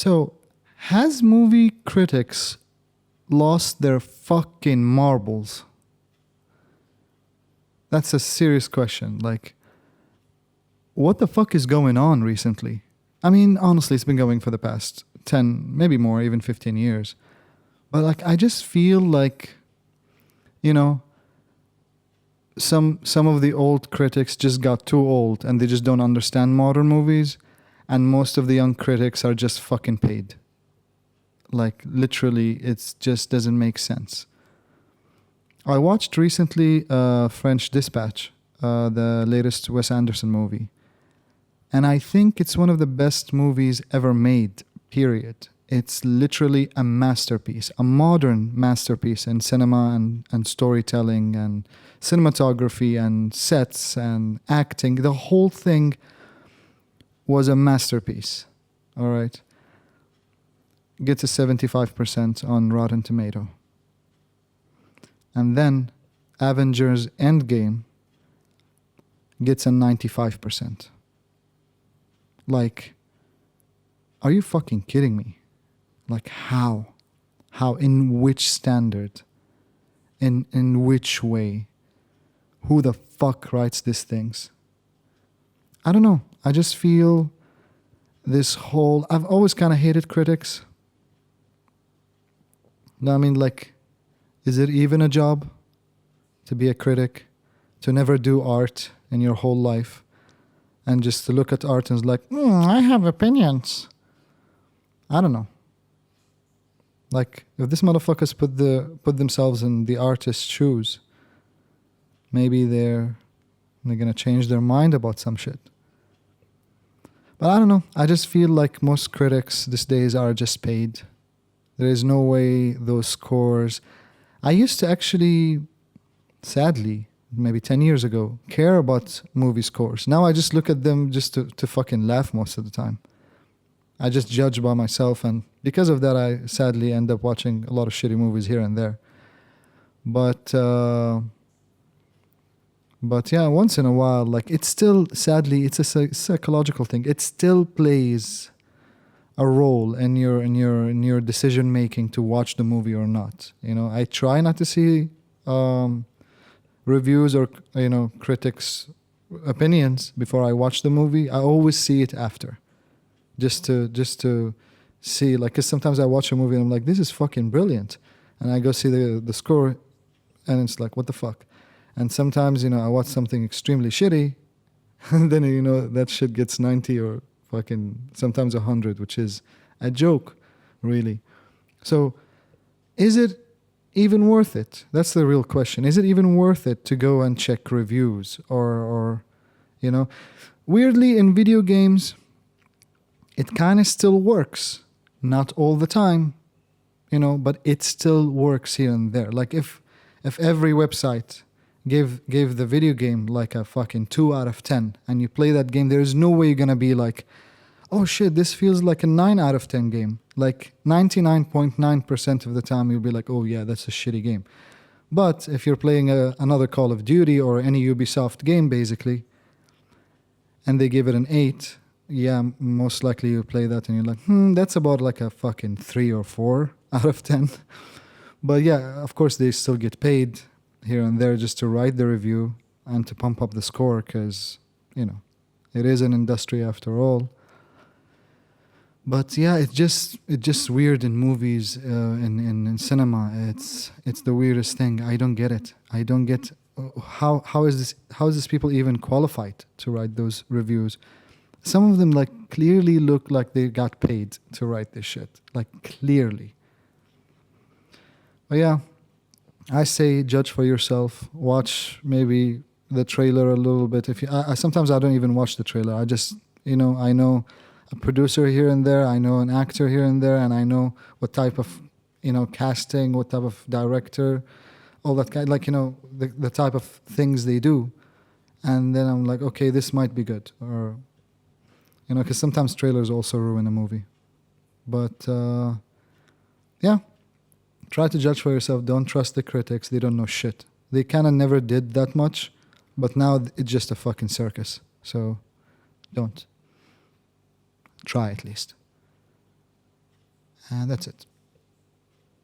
So, has movie critics lost their fucking marbles? That's a serious question. Like, what the fuck is going on recently? I mean, honestly, it's been going for the past 10, maybe more, even 15 years. But like, I just feel like, you know, some of the old critics just got too old and they just don't understand modern movies, and most of the young critics are just fucking paid. Like, literally, it just doesn't make sense. I watched recently French Dispatch, the latest Wes Anderson movie. And I think it's one of the best movies ever made, period. It's literally a masterpiece, a modern masterpiece in cinema and storytelling and cinematography and sets and acting. The whole thing was a masterpiece. All right. Gets a 75% on Rotten Tomato. And then Avengers Endgame gets a 95%. Like, are you fucking kidding me? Like, how? How? In which standard? In which way? Who the fuck writes these things? I don't know. I just feel this whole... I've always kind of hated critics. I mean, like, is it even a job to be a critic? To never do art in your whole life? And just to look at art and like, I have opinions. I don't know. Like, if these motherfuckers put themselves in the artist's shoes, maybe they're gonna change their mind about some shit. But I don't know. I just feel like most critics these days are just paid. There is no way those scores... I used to actually, sadly, maybe 10 years ago, care about movie scores. Now I just look at them just to fucking laugh most of the time. I just judge by myself, and because of that, I sadly end up watching a lot of shitty movies here and there. But yeah, once in a while, like, it's still, sadly, it's a psychological thing. It still plays a role in your decision making to watch the movie or not. You know, I try not to see reviews or critics' opinions before I watch the movie. I always see it after, just to see, like, 'cause sometimes I watch a movie and I'm like, this is fucking brilliant, and I go see the score, and it's like, what the fuck. And sometimes I watch something extremely shitty, and then that shit gets 90 or fucking sometimes 100, which is a joke, really. So, is it even worth it? That's the real question. Is it even worth it to go and check reviews or weirdly in video games, it kind of still works. Not all the time, but it still works here and there. Like if every website gave the video game like a fucking 2 out of 10 and you play that game, there's no way you're going to be like, oh shit, this feels like a 9 out of 10 game. Like 99.9% of the time you'll be like, oh yeah, that's a shitty game. But if you're playing another Call of Duty or any Ubisoft game basically, and they give it an 8, yeah, most likely you play that and you're like, that's about like a fucking 3 or 4 out of 10. But yeah, of course they still get paid here and there just to write the review and to pump up the score because, it is an industry after all. But yeah, it's just weird in movies, in cinema. It's the weirdest thing. I don't get it. I don't get how is this people even qualified to write those reviews? Some of them like clearly look like they got paid to write this shit, like clearly. But yeah, I say judge for yourself. Watch maybe the trailer a little bit. If sometimes I don't even watch the trailer. I just I know a producer here and there. I know an actor here and there, and I know what type of casting, what type of director, all that kind, like the type of things they do, and then I'm like, okay, this might be good, or because sometimes trailers also ruin a movie. But yeah. Try to judge for yourself. Don't trust the critics. They don't know shit. They kind of never did that much, but now it's just a fucking circus. So don't. Try at least. And that's it.